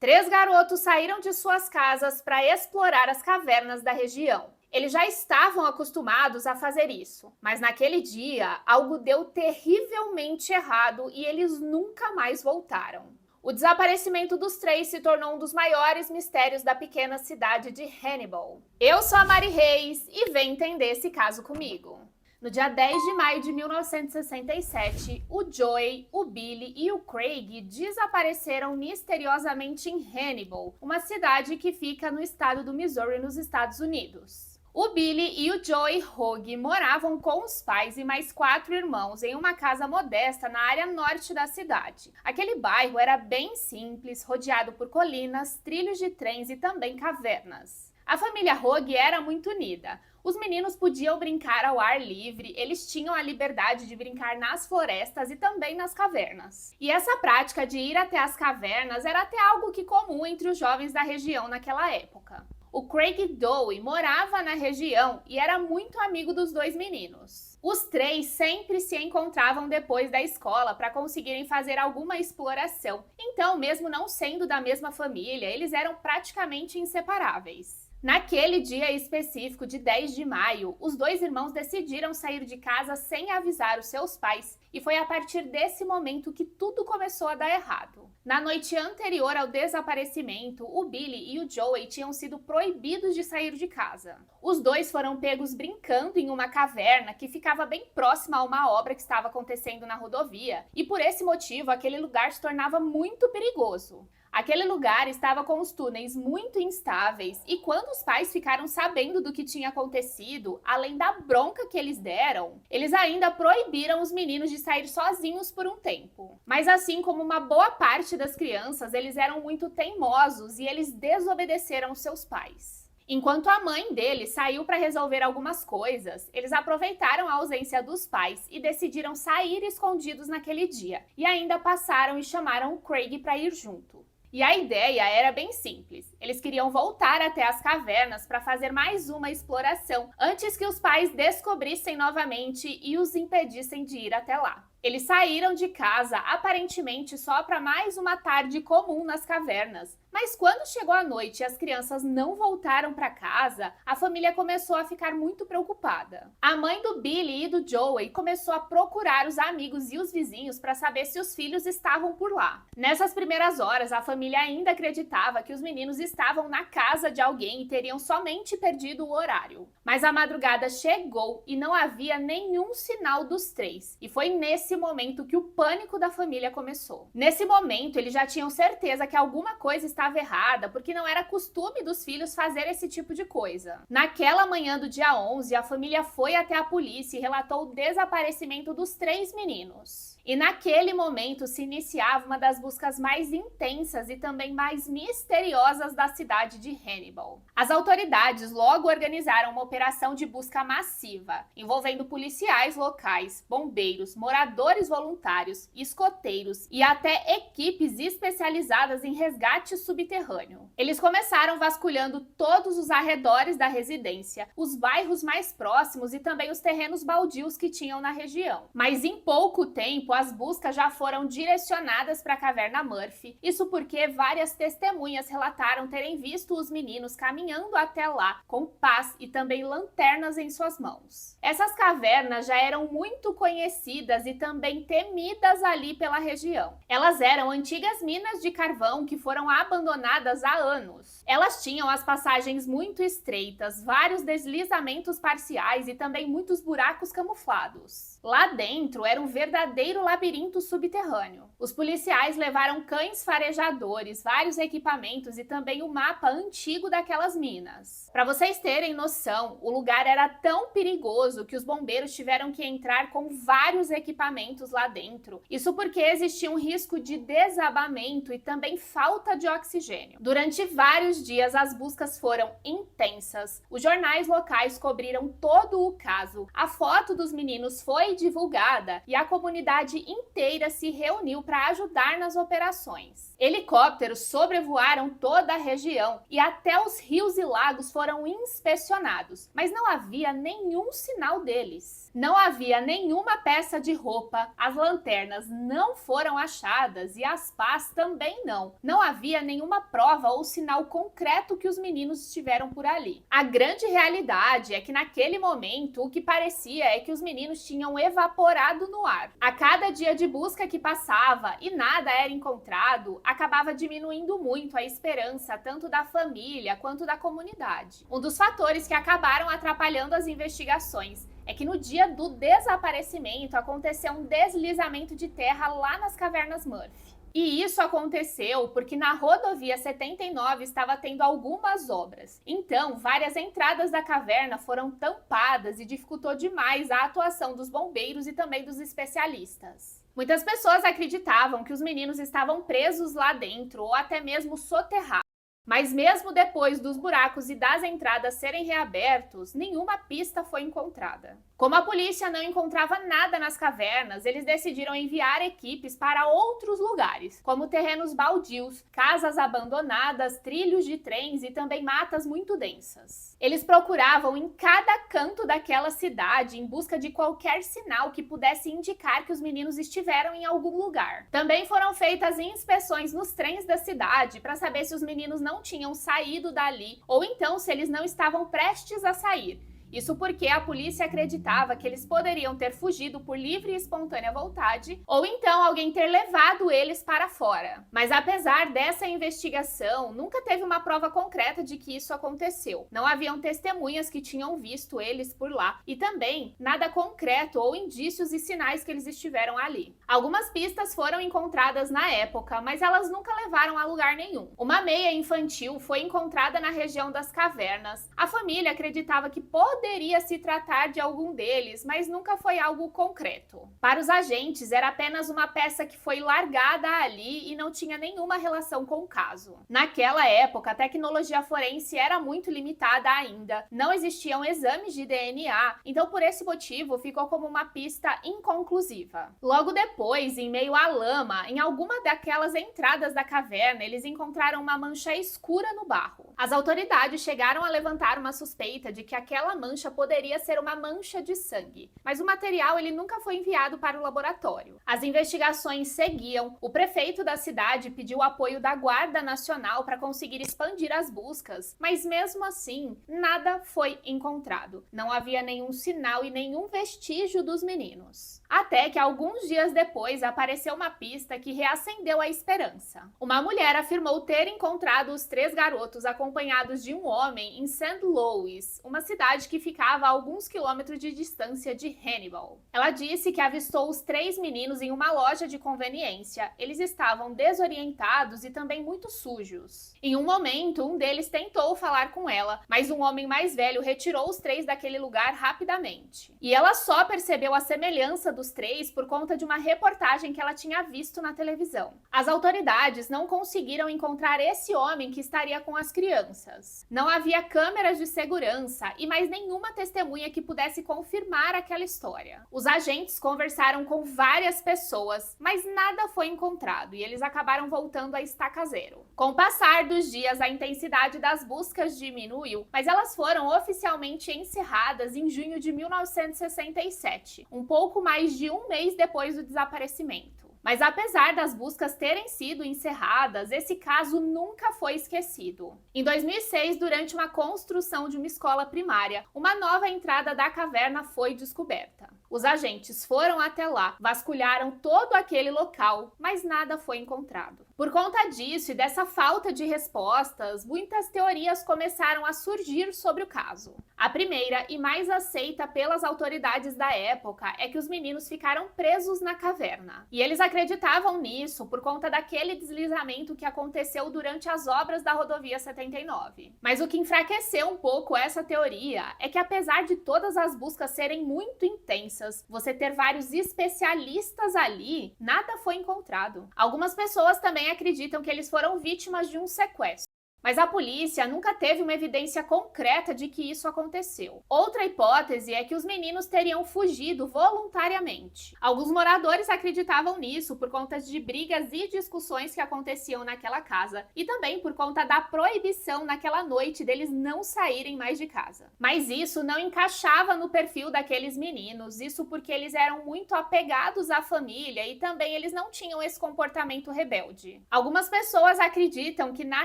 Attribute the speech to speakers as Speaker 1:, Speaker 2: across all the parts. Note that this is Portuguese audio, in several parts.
Speaker 1: Três garotos saíram de suas casas para explorar as cavernas da região. Eles já estavam acostumados a fazer isso, mas naquele dia algo deu terrivelmente errado e eles nunca mais voltaram. O desaparecimento dos três se tornou um dos maiores mistérios da pequena cidade de Hannibal. Eu sou a Mari Reis e vem entender esse caso comigo. No dia 10 de maio de 1967, o Joey, o Billy e o Craig desapareceram misteriosamente em Hannibal, uma cidade que fica no estado do Missouri, nos Estados Unidos. O Billy e o Joey Hogue moravam com os pais e mais 4 irmãos em uma casa modesta na área norte da cidade. Aquele bairro era bem simples, rodeado por colinas, trilhos de trens e também cavernas. A família Hogue era muito unida. Os meninos podiam brincar ao ar livre, eles tinham a liberdade de brincar nas florestas e também nas cavernas. E essa prática de ir até as cavernas era até algo que comum entre os jovens da região naquela época. O Craig Dowie morava na região e era muito amigo dos dois meninos. Os três sempre se encontravam depois da escola para conseguirem fazer alguma exploração. Então, mesmo não sendo da mesma família, eles eram praticamente inseparáveis. Naquele dia específico de 10 de maio, os dois irmãos decidiram sair de casa sem avisar os seus pais, e foi a partir desse momento que tudo começou a dar errado. Na noite anterior ao desaparecimento, o Billy e o Joey tinham sido proibidos de sair de casa. Os dois foram pegos brincando em uma caverna que ficava bem próxima a uma obra que estava acontecendo na rodovia, e por esse motivo aquele lugar se tornava muito perigoso. Aquele lugar estava com os túneis muito instáveis e quando os pais ficaram sabendo do que tinha acontecido, além da bronca que eles deram, eles ainda proibiram os meninos de sair sozinhos por um tempo. Mas assim como uma boa parte das crianças, eles eram muito teimosos e eles desobedeceram seus pais. Enquanto a mãe dele saiu para resolver algumas coisas, eles aproveitaram a ausência dos pais e decidiram sair escondidos naquele dia. E ainda passaram e chamaram o Craig para ir junto. E a ideia era bem simples. Eles queriam voltar até as cavernas para fazer mais uma exploração, antes que os pais descobrissem novamente e os impedissem de ir até lá. Eles saíram de casa aparentemente só para mais uma tarde comum nas cavernas, mas quando chegou a noite e as crianças não voltaram para casa, a família começou a ficar muito preocupada. A mãe do Billy e do Joey começou a procurar os amigos e os vizinhos para saber se os filhos estavam por lá. Nessas primeiras horas, a família ainda acreditava que os meninos estavam na casa de alguém e teriam somente perdido o horário. Mas a madrugada chegou e não havia nenhum sinal dos três, e foi nesse momento que o pânico da família começou. Nesse momento, eles já tinham certeza que alguma coisa estava errada, porque não era costume dos filhos fazer esse tipo de coisa. Naquela manhã do dia 11, a família foi até a polícia e relatou o desaparecimento dos 3 meninos. E naquele momento se iniciava uma das buscas mais intensas e também mais misteriosas da cidade de Hannibal. As autoridades logo organizaram uma operação de busca massiva, envolvendo policiais locais, bombeiros, moradores voluntários, escoteiros e até equipes especializadas em resgate subterrâneo. Eles começaram vasculhando todos os arredores da residência, os bairros mais próximos e também os terrenos baldios que tinham na região. Mas em pouco tempo, as buscas já foram direcionadas para a caverna Murphy, isso porque várias testemunhas relataram terem visto os meninos caminhando até lá com pás e também lanternas em suas mãos. Essas cavernas já eram muito conhecidas e também temidas ali pela região. Elas eram antigas minas de carvão que foram abandonadas há anos. Elas tinham as passagens muito estreitas, vários deslizamentos parciais e também muitos buracos camuflados. Lá dentro era um verdadeiro labirinto subterrâneo. Os policiais levaram cães farejadores, vários equipamentos e também o mapa antigo daquelas minas. Para vocês terem noção, o lugar era tão perigoso que os bombeiros tiveram que entrar com vários equipamentos lá dentro. Isso porque existia um risco de desabamento e também falta de oxigênio. Durante vários dias as buscas foram intensas. Os jornais locais cobriram todo o caso. A foto dos meninos foi divulgada e a comunidade cidade inteira se reuniu para ajudar nas operações. Helicópteros sobrevoaram toda a região e até os rios e lagos foram inspecionados, mas não havia nenhum sinal deles. Não havia nenhuma peça de roupa, as lanternas não foram achadas e as pás também não. Não havia nenhuma prova ou sinal concreto que os meninos estiveram por ali. A grande realidade é que naquele momento o que parecia é que os meninos tinham evaporado no ar. A cada dia de busca que passava e nada era encontrado, acabava diminuindo muito a esperança tanto da família quanto da comunidade. Um dos fatores que acabaram atrapalhando as investigações é que no dia do desaparecimento aconteceu um deslizamento de terra lá nas cavernas Murphy. E isso aconteceu porque na rodovia 79 estava tendo algumas obras. Então, várias entradas da caverna foram tampadas e dificultou demais a atuação dos bombeiros e também dos especialistas. Muitas pessoas acreditavam que os meninos estavam presos lá dentro ou até mesmo soterrados. Mas mesmo depois dos buracos e das entradas serem reabertos, nenhuma pista foi encontrada. Como a polícia não encontrava nada nas cavernas, eles decidiram enviar equipes para outros lugares, como terrenos baldios, casas abandonadas, trilhos de trens e também matas muito densas. Eles procuravam em cada canto daquela cidade em busca de qualquer sinal que pudesse indicar que os meninos estiveram em algum lugar. Também foram feitas inspeções nos trens da cidade para saber se os meninos não tinham saído dali ou então se eles não estavam prestes a sair. Isso porque a polícia acreditava que eles poderiam ter fugido por livre e espontânea vontade, ou então alguém ter levado eles para fora. Mas apesar dessa investigação, nunca teve uma prova concreta de que isso aconteceu. Não haviam testemunhas que tinham visto eles por lá, e também nada concreto ou indícios e sinais que eles estiveram ali. Algumas pistas foram encontradas na época, mas elas nunca levaram a lugar nenhum. Uma meia infantil foi encontrada na região das cavernas. A família acreditava que poderia se tratar de algum deles, mas nunca foi algo concreto. Para os agentes, era apenas uma peça que foi largada ali e não tinha nenhuma relação com o caso. Naquela época, a tecnologia forense era muito limitada ainda, não existiam exames de DNA, então por esse motivo ficou como uma pista inconclusiva. Logo depois, em meio à lama, em alguma daquelas entradas da caverna, eles encontraram uma mancha escura no barro. As autoridades chegaram a levantar uma suspeita de que aquela mancha poderia ser uma mancha de sangue, mas o material ele nunca foi enviado para o laboratório. As investigações seguiam, o prefeito da cidade pediu o apoio da Guarda Nacional para conseguir expandir as buscas, mas mesmo assim, nada foi encontrado. Não havia nenhum sinal e nenhum vestígio dos meninos. Até que alguns dias depois apareceu uma pista que reacendeu a esperança. Uma mulher afirmou ter encontrado os 3 garotos acompanhados de um homem em St. Louis, uma cidade que ficava a alguns quilômetros de distância de Hannibal. Ela disse que avistou os 3 meninos em uma loja de conveniência. Eles estavam desorientados e também muito sujos. Em um momento, um deles tentou falar com ela, mas um homem mais velho retirou os 3 daquele lugar rapidamente. E ela só percebeu a semelhança dos 3 por conta de uma reportagem que ela tinha visto na televisão. As autoridades não conseguiram encontrar esse homem que estaria com as crianças. Não havia câmeras de segurança e mais nenhuma testemunha que pudesse confirmar aquela história. Os agentes conversaram com várias pessoas, mas nada foi encontrado e eles acabaram voltando à estaca zero. Com o passar dos dias, a intensidade das buscas diminuiu, mas elas foram oficialmente encerradas em junho de 1967, um pouco mais de um mês depois do desaparecimento. Mas apesar das buscas terem sido encerradas, esse caso nunca foi esquecido. Em 2006, durante uma construção de uma escola primária, uma nova entrada da caverna foi descoberta. Os agentes foram até lá, vasculharam todo aquele local, mas nada foi encontrado. Por conta disso e dessa falta de respostas, muitas teorias começaram a surgir sobre o caso. A primeira e mais aceita pelas autoridades da época é que os meninos ficaram presos na caverna. E eles acreditavam nisso por conta daquele deslizamento que aconteceu durante as obras da rodovia 79. Mas o que enfraqueceu um pouco essa teoria é que apesar de todas as buscas serem muito intensas, você ter vários especialistas ali, nada foi encontrado. Algumas pessoas também acreditam que eles foram vítimas de um sequestro. mas a polícia nunca teve uma evidência concreta de que isso aconteceu. Outra hipótese é que os meninos teriam fugido voluntariamente. Alguns moradores acreditavam nisso por conta de brigas e discussões que aconteciam naquela casa e também por conta da proibição naquela noite deles não saírem mais de casa. Mas isso não encaixava no perfil daqueles meninos, isso porque eles eram muito apegados à família e também eles não tinham esse comportamento rebelde. Algumas pessoas acreditam que na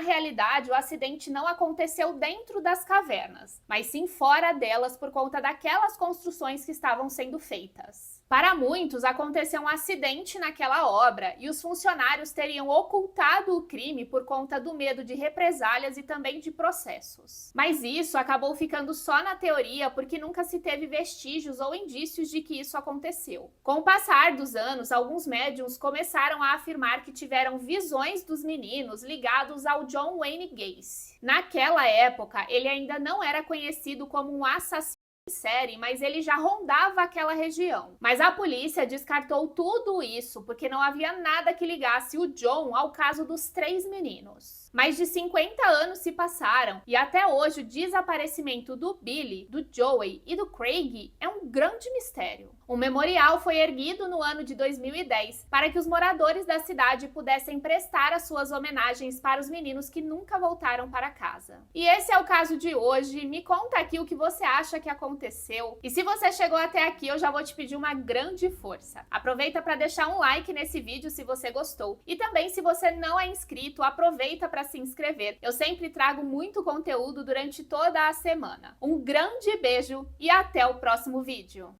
Speaker 1: realidade o acidente não aconteceu dentro das cavernas, mas sim fora delas por conta daquelas construções que estavam sendo feitas. Para muitos, aconteceu um acidente naquela obra e os funcionários teriam ocultado o crime por conta do medo de represálias e também de processos. Mas isso acabou ficando só na teoria porque nunca se teve vestígios ou indícios de que isso aconteceu. Com o passar dos anos, alguns médiums começaram a afirmar que tiveram visões dos meninos ligados ao John Wayne Gacy. Naquela época, ele ainda não era conhecido como um assassino em série, mas ele já rondava aquela região. Mas a polícia descartou tudo isso porque não havia nada que ligasse o John ao caso dos 3 meninos. Mais de 50 anos se passaram e até hoje o desaparecimento do Billy, do Joey e do Craig é um grande mistério. Um memorial foi erguido no ano de 2010 para que os moradores da cidade pudessem prestar as suas homenagens para os meninos que nunca voltaram para casa. E esse é o caso de hoje. Me conta aqui o que você acha que aconteceu. E se você chegou até aqui, eu já vou te pedir uma grande força. Aproveita para deixar um like nesse vídeo se você gostou. E também, se você não é inscrito, aproveita para se inscrever. Eu sempre trago muito conteúdo durante toda a semana. Um grande beijo e até o próximo vídeo!